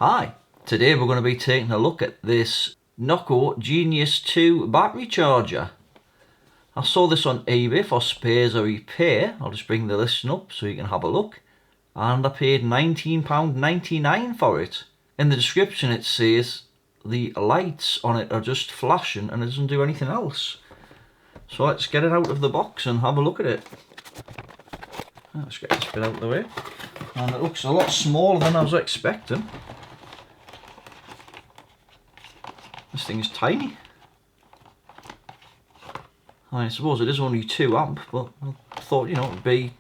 Hi, today we're going to be taking a look at this NOCO Genius 2 battery charger. I saw this on eBay for spares or repair. I'll just bring the listing up so you can have a look. And I paid £19.99 for it. In the description it says the lights on it are just flashing and it doesn't do anything else. So let's get it out of the box and have a look at it. Let's get this bit out of the way. And it looks a lot smaller than I was expecting. This thing is tiny. I suppose it is only 2 amp, but I thought, you know, it'd be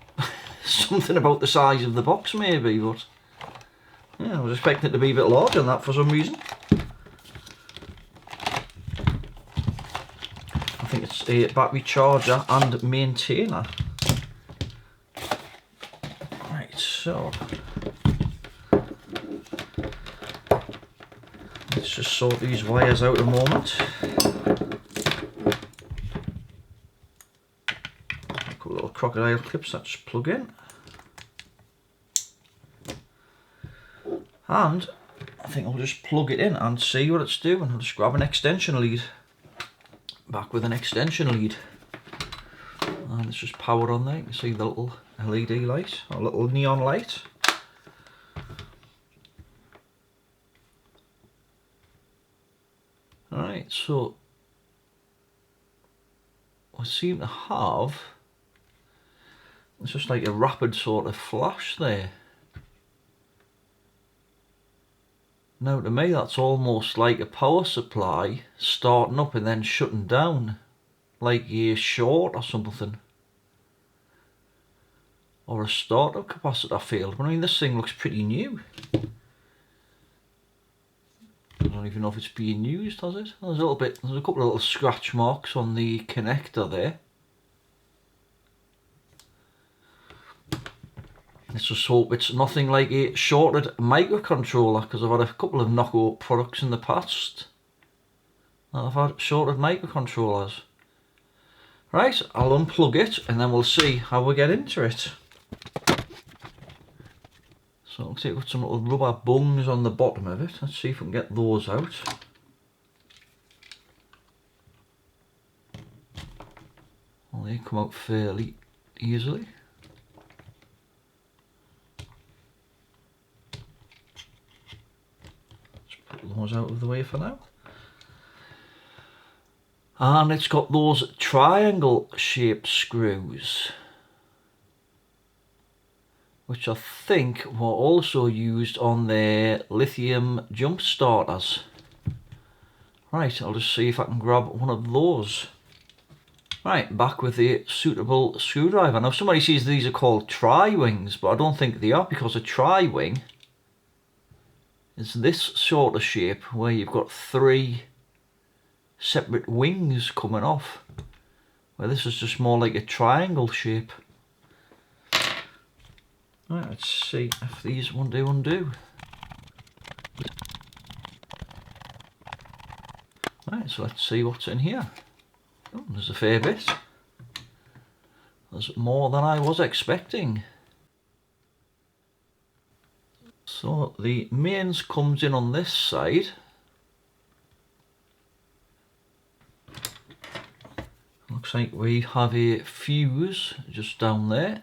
something about the size of the box maybe, but yeah, I was expecting it to be a bit larger than that for some reason. I think it's a battery charger and maintainer. Right, so let's just sort these wires out a moment. A couple little crocodile clips that just plug in. And I think I'll just plug it in and see what it's doing. I'll just grab an extension lead. Back with an extension lead. And it's just powered on there. You can see the little LED light, or little neon light. Alright, so I seem to have, it's just like a rapid sort of flash there. Now to me that's almost like a power supply starting up and then shutting down, like a short or something. Or a startup capacitor failed. I mean, this thing looks pretty new. I don't even know if it's being used, has it? There's a couple of little scratch marks on the connector there. Let's just hope it's nothing like a shorted microcontroller, because I've had a couple of NOCO products in the past that I've had shorted microcontrollers. Right, I'll unplug it and then we'll see how we get into it. So it looks like we've got some little rubber bungs on the bottom of it. Let's see if we can get those out. Well, they come out fairly easily. Those out of the way for now. And it's got those triangle shaped screws, which I think were also used on their lithium jump starters. Right, I'll just see if I can grab one of those. Right, back with a suitable screwdriver. Now somebody says these are called tri-wings, but I don't think they are, because a tri-wing is this sort of shape where you've got 3 separate wings coming off, where this is just more like a triangle shape. Right, let's see if these undo. Right, so let's see what's in here. Oh, there's a fair bit. There's more than I was expecting. So the mains comes in on this side. Looks like we have a fuse just down there.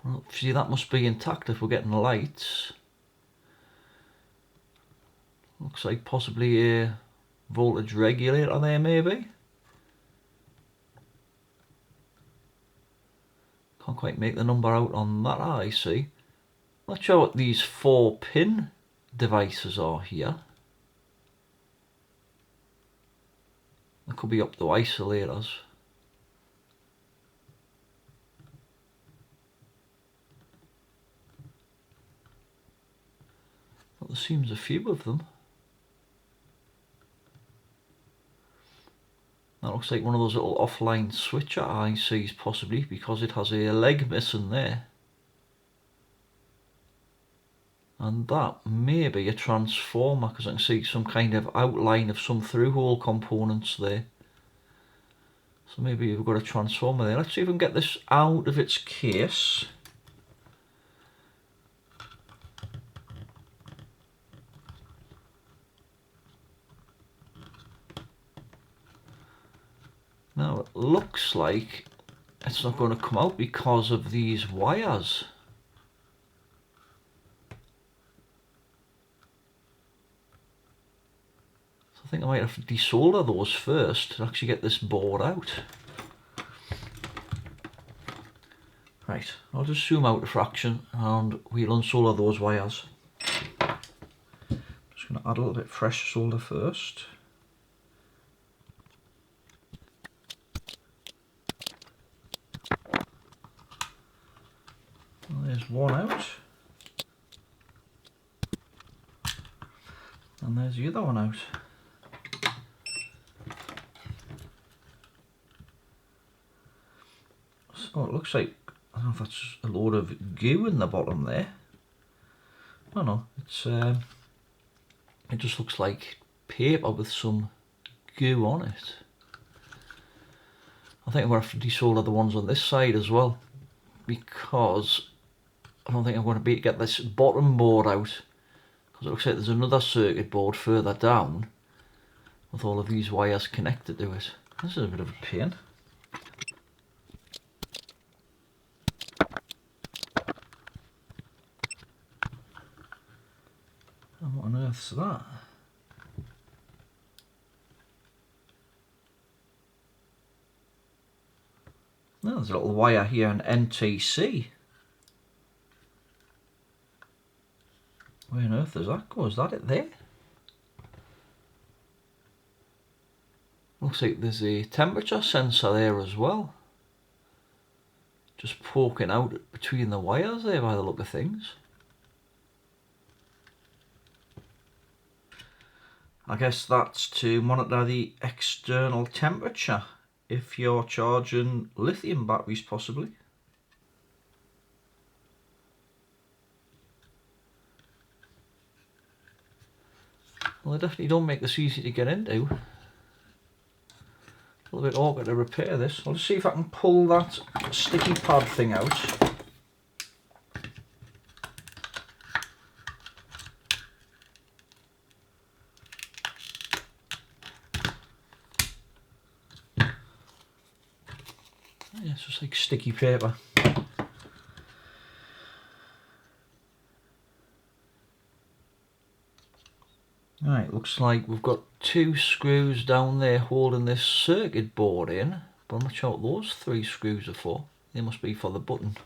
Well, see, that must be intact if we're getting lights. Looks like possibly a voltage regulator there maybe. Can't quite make the number out on that I see. Not sure what these 4-pin devices are here. They could be up to isolators. But there seems a few of them. That looks like one of those little offline switcher ICs possibly, because it has a leg missing there. And that may be a transformer, because I can see some kind of outline of some through-hole components there. So maybe we've got a transformer there. Let's see if we can get this out of its case. Now, looks like it's not going to come out because of these wires. So I think I might have to desolder those first to actually get this board out. Right, I'll just zoom out a fraction and we'll unsolder those wires. Just going to add a little bit fresh solder first. Well, there's one out. And there's the other one out. So it looks like, I don't know if that's a load of goo in the bottom there. I don't know, it just looks like paper with some goo on it. I think I'm going to have to desolder the ones on this side as well, because I don't think I'm going to be able to get this bottom board out, because it looks like there's another circuit board further down with all of these wires connected to it. This is a bit of a pain. What on earth's that? Oh, there's a little wire here, an NTC. Where on earth does that go? Is that it there? Looks like there's a temperature sensor there as well. Just poking out between the wires there by the look of things. I guess that's to monitor the external temperature if you're charging lithium batteries possibly. Well, they definitely don't make this easy to get into. A little bit awkward to repair this. I'll just see if I can pull that sticky pad thing out. Yeah, it's just like sticky paper. Right, looks like we've got two screws down there holding this circuit board in, but I'm not sure what those three screws are for. They must be for the button.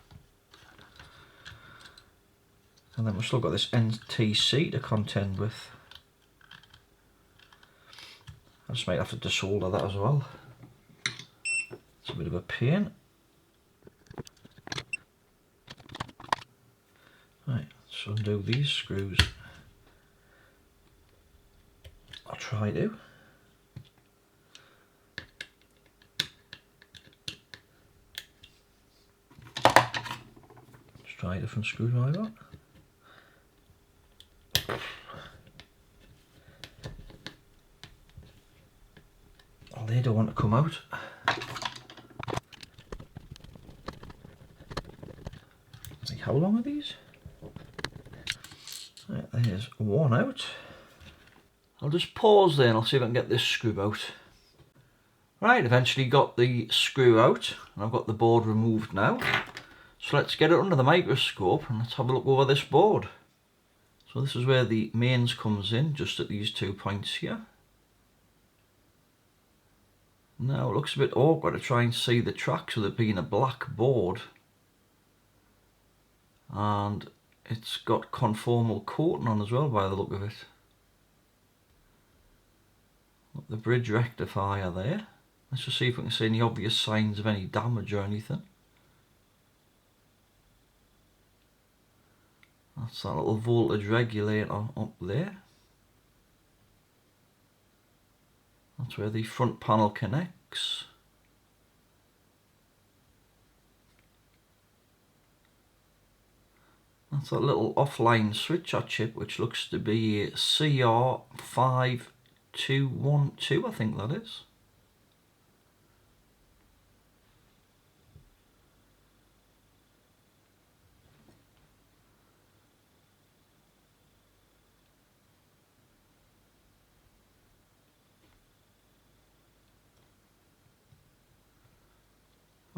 And then we've still got this NTC to contend with. I just might have to desolder that as well. It's a bit of a pain. Right, let's undo these screws. I'll try to. Let's try a different screwdriver. Oh, they don't want to come out. Like, how long are these? Right, there's one out. I'll just pause there and I'll see if I can get this screw out. Right, eventually got the screw out and I've got the board removed now. So let's get it under the microscope and let's have a look over this board. So this is where the mains comes in, just at these 2 points here. Now it looks a bit awkward to try and see the tracks with it being a black board. And it's got conformal coating on as well by the look of it. Got the bridge rectifier there. Let's just see if we can see any obvious signs of any damage or anything. That's that little voltage regulator up there. That's where the front panel connects. That's that little offline switcher chip which looks to be CR5212, I think that is.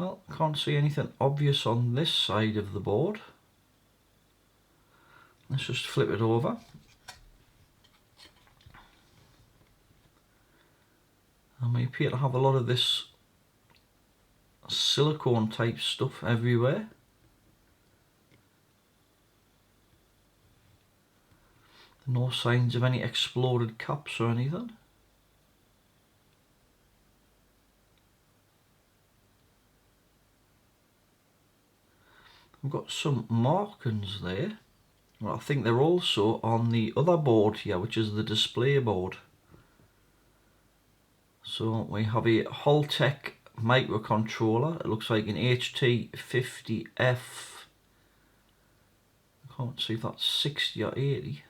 Well, can't see anything obvious on this side of the board. Let's just flip it over. And we appear to have a lot of this silicone type stuff everywhere. No signs of any exploded caps or anything. I've got some markings there. Well, I think they're also on the other board here, which is the display board. So we have a Holtec microcontroller. It looks like an HT50F. I can't see if that's 60 or 80.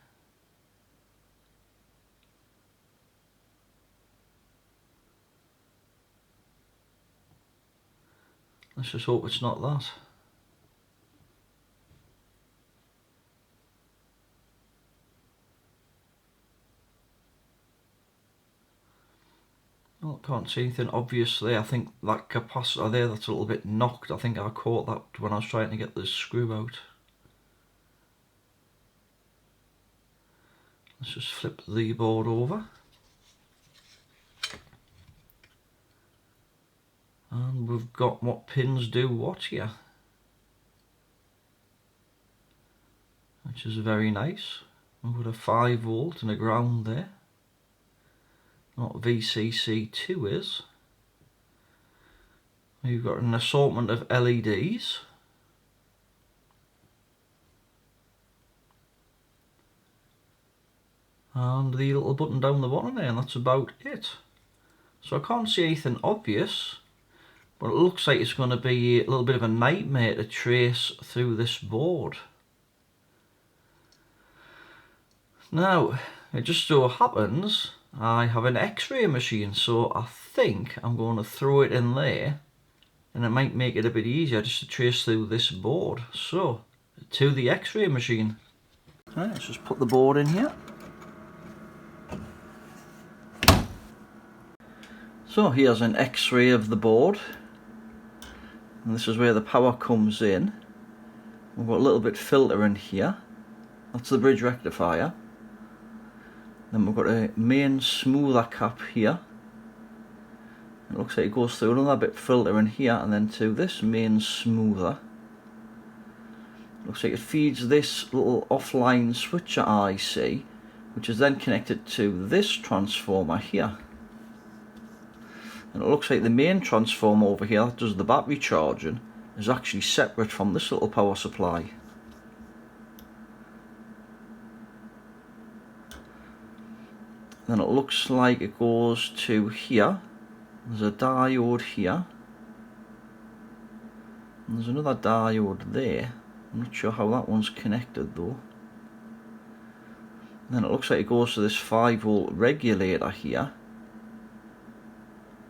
Let's just hope it's not that. Well, can't see anything obvious there. I think that capacitor there, that's a little bit knocked. I think I caught that when I was trying to get the screw out. Let's just flip the board over. And we've got what pins do what here. Which is very nice. We've got a 5 volt and a ground there. What VCC2 is. We've got an assortment of LEDs. And the little button down the bottom there, and that's about it. So I can't see anything obvious, but it looks like it's going to be a little bit of a nightmare to trace through this board. Now, it just so happens I have an X-ray machine, so I think I'm going to throw it in there, and it might make it a bit easier just to trace through this board. So, to the X-ray machine. Right, let's just put the board in here. So here's an X-ray of the board, and this is where the power comes in. We've got a little bit filter in here. That's the bridge rectifier. Then we've got a main smoother cap here. It looks like it goes through another bit filter in here and then to this main smoother. Looks like it feeds this little offline switcher IC, which is then connected to this transformer here. And it looks like the main transformer over here that does the battery charging is actually separate from this little power supply. Then it looks like it goes to here. There's a diode here. And there's another diode there. I'm not sure how that one's connected though. And then it looks like it goes to this 5 volt regulator here.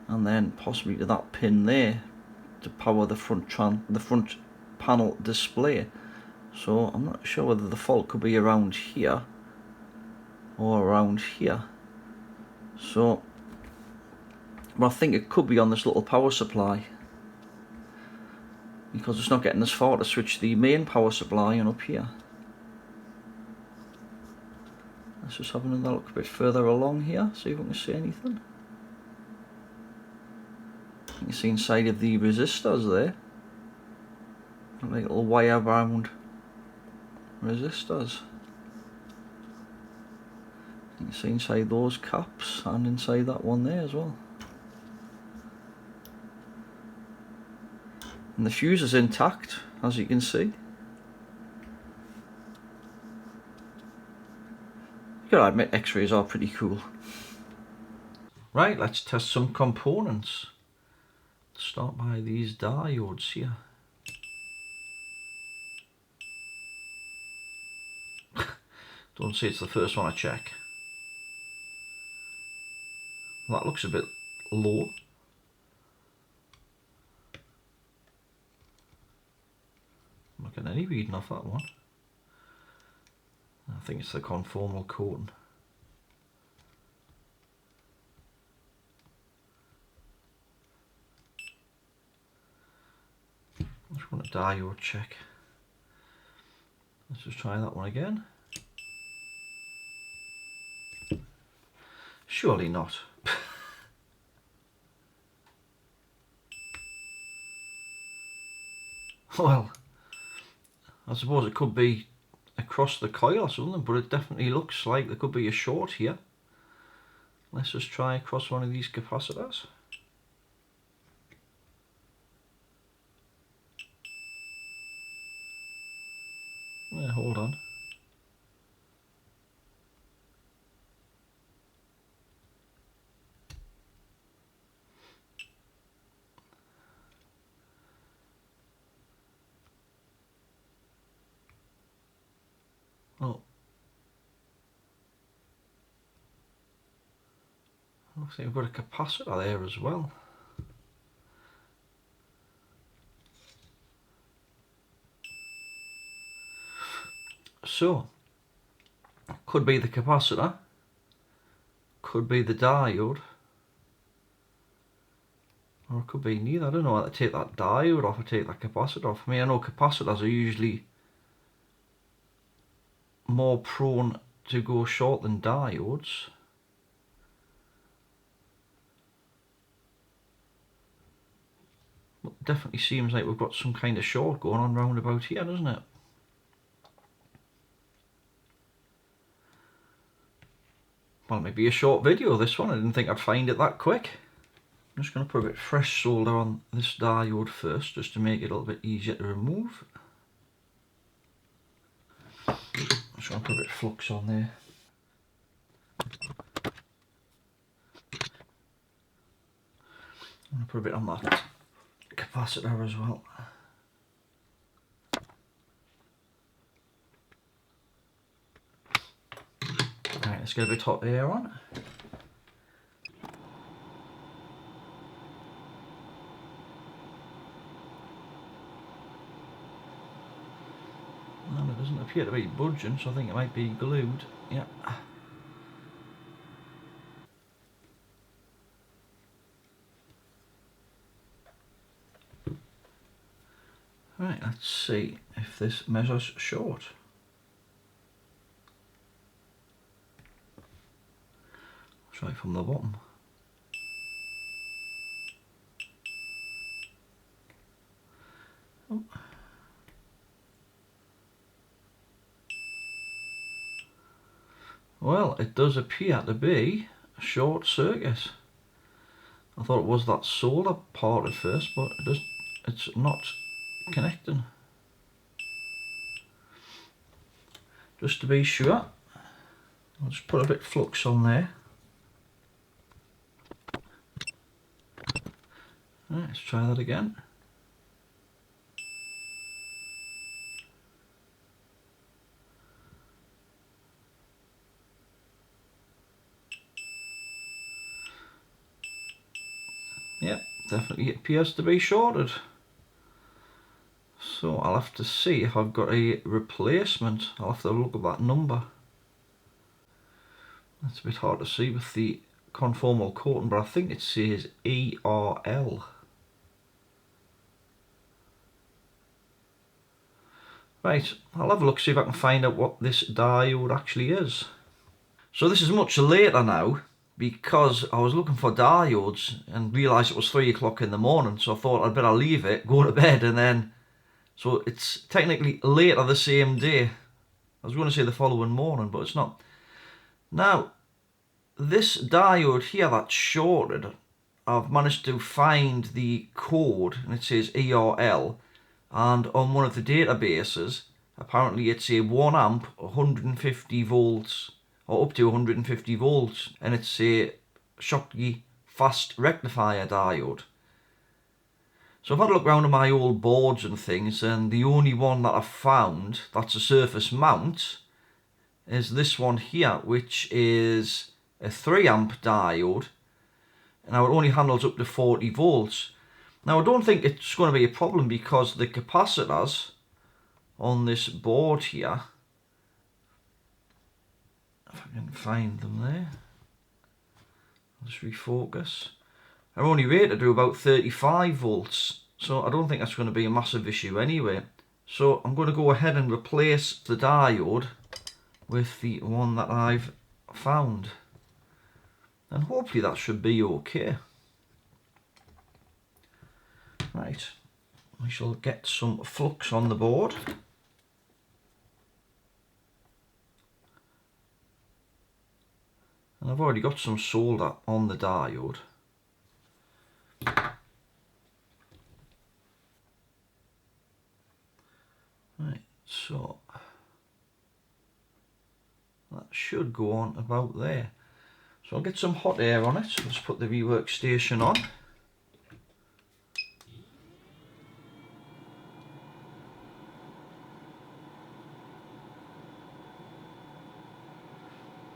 And then possibly to that pin there to power the front panel display. So I'm not sure whether the fault could be around here or around here. So, well, I think it could be on this little power supply, because it's not getting as far to switch the main power supply and up here. Let's just have another look a bit further along here, see if we can see anything. You can see inside of the resistors there, like little wire bound resistors. You can see inside those caps and inside that one there as well. And the fuse is intact, as you can see. You gotta admit, X-rays are pretty cool. Right, let's test some components. Let's start by these diodes here. Don't say it's the first one I check. That looks a bit low. I'm not getting any reading off that one. I think it's the conformal coating. diode check. Let's just try that one again. Surely not. Well, I suppose it could be across the coil or something, but it definitely looks like there could be a short here. Let's just try across one of these capacitors. Yeah, hold on. Oh. Looks like we've got a capacitor there as well. So, could be the capacitor, could be the diode, or it could be neither. I don't know whether to take that diode off or take that capacitor off. I mean, I know capacitors are usually more prone to go short than diodes. But it definitely seems like we've got some kind of short going on round about here, doesn't it? Well, it may be a short video, this one. I didn't think I'd find it that quick. I'm just going to put a bit fresh solder on this diode first, just to make it a little bit easier to remove. I'm just going to put a bit of flux on there. I'm going to put a bit on that capacitor as well. Right, let's get a bit of hot air on. And it doesn't appear to be budging, so I think it might be glued. Yeah. Right, let's see if this measures short. Try from the bottom. Oh. Well, it does appear to be a short circuit. I thought it was that solder part at first, but it's not connecting. Just to be sure, I'll just put a bit of flux on there. Right, let's try that again. Yep, definitely appears to be shorted. So I'll have to see if I've got a replacement. I'll have to look at that number. That's a bit hard to see with the conformal coating, but I think it says ERL. Right, I'll have a look, see if I can find out what this diode actually is. So this is much later now, because I was looking for diodes and realised it was 3 o'clock in the morning, so I thought I'd better leave it, go to bed, and then... So it's technically later the same day. I was going to say the following morning, but it's not. Now, this diode here that's shorted, I've managed to find the code, and it says ERL, and on one of the databases, apparently it's a 1 amp, 150 volts, or up to 150 volts, and it's a Schottky fast rectifier diode. So I've had a look around at my old boards and things, and the only one that I've found that's a surface mount is this one here, which is a 3 amp diode. Now it only handles up to 40 volts. Now I don't think it's going to be a problem, because the capacitors on this board here, if I can find them there, I'll just refocus, are only rated to about 35 volts. So I don't think that's going to be a massive issue anyway. So I'm going to go ahead and replace the diode with the one that I've found. And hopefully that should be okay. Right, we shall get some flux on the board. And I've already got some solder on the diode. Right, so that should go on about there. So I'll get some hot air on it. Let's put the Rework station on.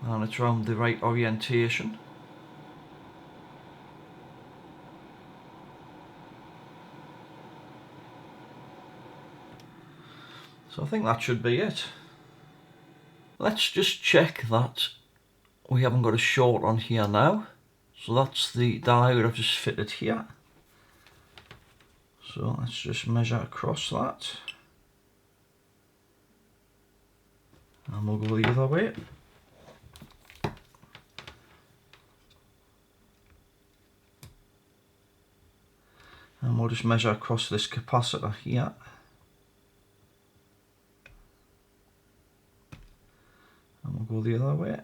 And it's around the right orientation. So I think that should be it. Let's just check that we haven't got a short on here now. So that's the diode I've just fitted here. So let's just measure across that. And we'll go the other way. And we'll just measure across this capacitor here. And we'll go the other way.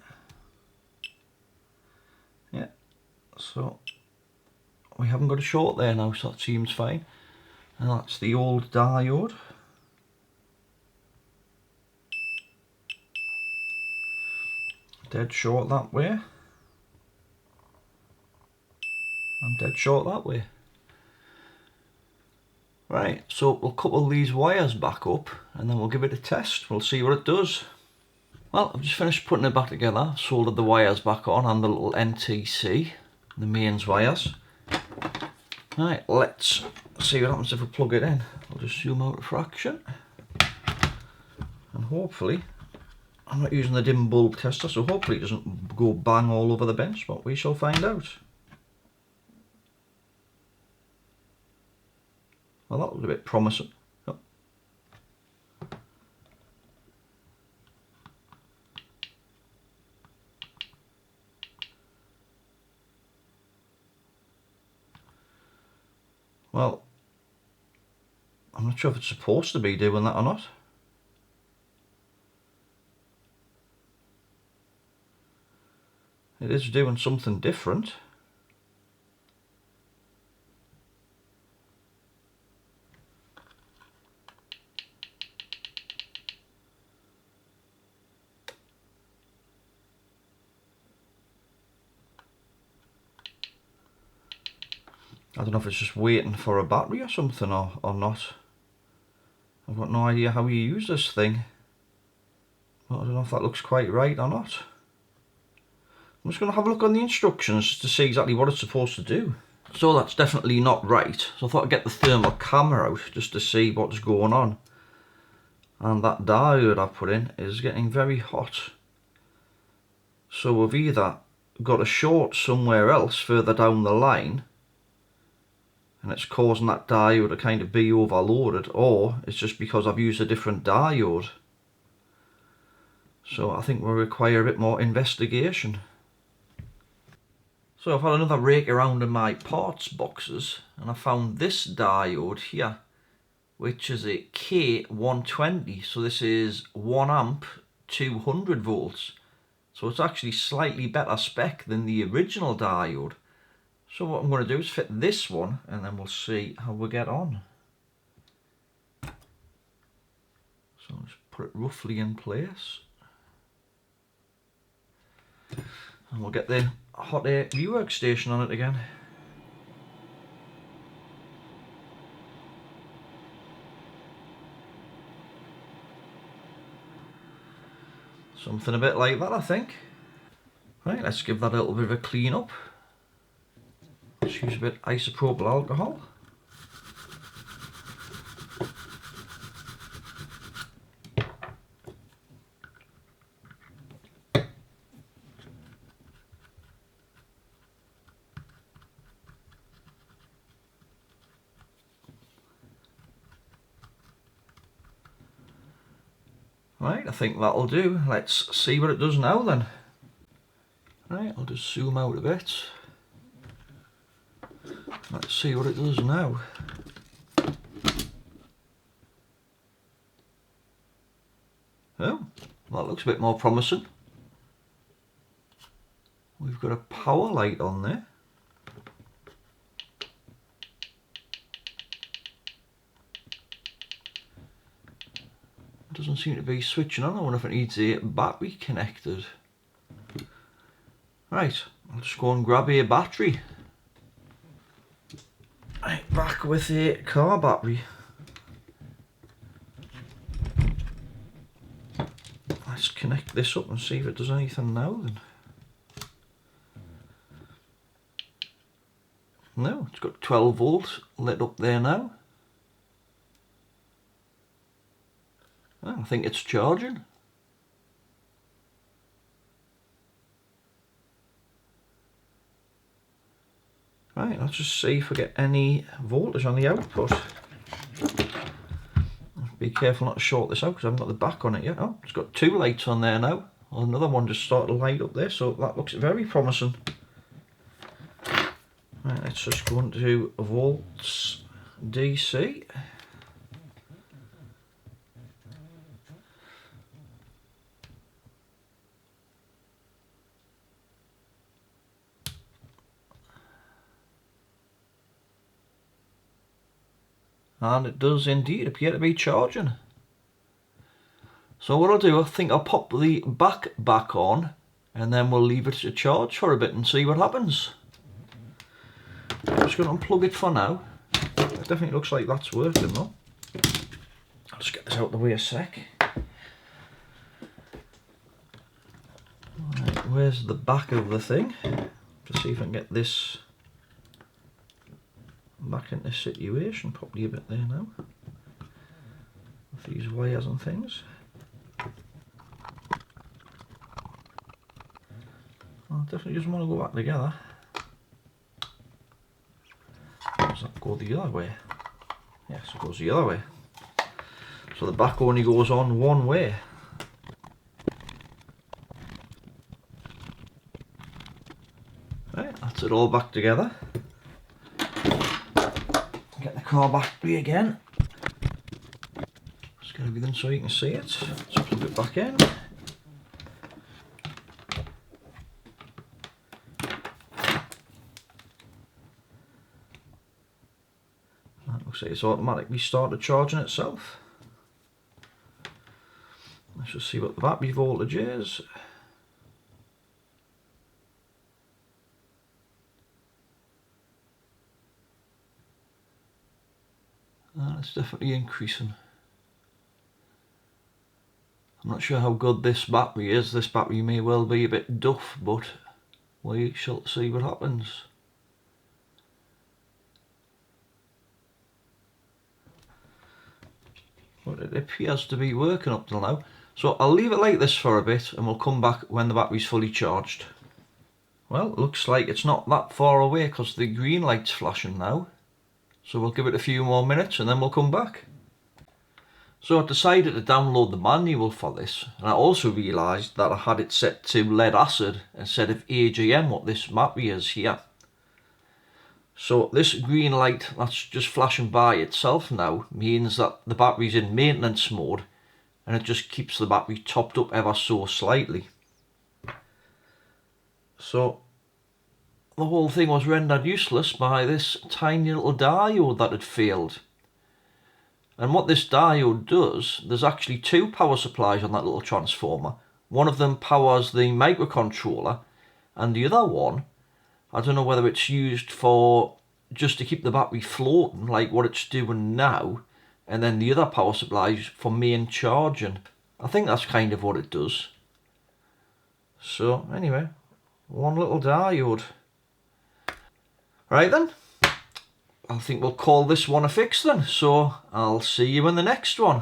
Yeah, so we haven't got a short there now, so that seems fine. And that's the old diode. Dead short that way. I'm dead short that way. Right, so we'll couple these wires back up and then we'll give it a test. We'll see what it does. Well, I've just finished putting it back together, soldered the wires back on and the little NTC, the mains wires. Right, let's see what happens if we plug it in. I'll just zoom out a fraction. And hopefully, I'm not using the dim bulb tester, so hopefully it doesn't go bang all over the bench, but we shall find out. Well, that was a bit promising. Oh. Well, I'm not sure if it's supposed to be doing that or not. It is doing something different. I don't know if it's just waiting for a battery or something or not. I've got no idea how you use this thing. But I don't know if that looks quite right or not. I'm just going to have a look on the instructions to see exactly what it's supposed to do. So that's definitely not right. So I thought I'd get the thermal camera out just to see what's going on. And that diode I've put in is getting very hot. So we've either got a short somewhere else further down the line, and it's causing that diode to kind of be overloaded, or it's just because I've used a different diode. So I think we'll require a bit more investigation. So I've had another rake around in my parts boxes and I found this diode here, which is a K120. So this is 1 amp 200 volts. So it's actually slightly better spec than the original diode. So what I'm going to do is fit this one and then we'll see how we get on. So I'll just put it roughly in place. And we'll get the hot air rework station on it again. Something a bit like that, I think. Right, let's give that a little bit of a clean up. Let's use a bit of isopropyl alcohol. Right, I think that'll do. Let's see what it does now then. Right, I'll just zoom out a bit. Let's see what it does now. Oh, that looks a bit more promising. We've got a power light on there. It doesn't seem to be switching on. I wonder if it needs a battery connected. Right, I'll just go and grab a battery. Right, back with a car battery. Let's connect this up and see if it does anything now then. No, it's got 12 volts lit up there now. Oh, I think it's charging. Right, let's just see if we get any voltage on the output. Be careful not to short this out because I haven't got the back on it yet. Oh, it's got 2 lights on there now. Well, another one just started to light up there, so that looks very promising. Right, let's just go into volts DC. And it does indeed appear to be charging. So what I'll do, I think I'll pop the back on and then we'll leave it to charge for a bit and see what happens. I'm just going to unplug it for now. It definitely looks like that's working though. I'll just get this out of the way a sec. Right, where's the back of the thing? To see if I can get this back into situation properly a bit there now. With these wires and things. I definitely just want to go back together. Does that go the other way? Yes, it goes the other way. So the back only goes on one way. Right, that's it all back together. Get the car battery again. Just get everything so you can see it. Let's plug it back in. That looks like it's automatically started charging itself. Let's just see what the battery voltage is. And it's definitely increasing. I'm not sure how good this battery is. This battery may well be a bit duff, but we shall see what happens. But it appears to be working up till now. So I'll leave it like this for a bit and we'll come back when the battery's fully charged. Well, it looks like it's not that far away because the green light's flashing now. So we'll give it a few more minutes and then we'll come back. So I decided to download the manual for this, and I also realised that I had it set to lead acid instead of AGM, what this battery is here. So this green light that's just flashing by itself now means that the battery's in maintenance mode and it just keeps the battery topped up ever so slightly. So the whole thing was rendered useless by this tiny little diode that had failed. And what this diode does, there's actually 2 power supplies on that little transformer. One of them powers the microcontroller and the other one, I don't know whether it's used for just to keep the battery floating like what it's doing now, and then the other power supply is for main charging. I think that's kind of what it does. So anyway, one little diode. Right then, I think we'll call this one a fix then, so I'll see you in the next one.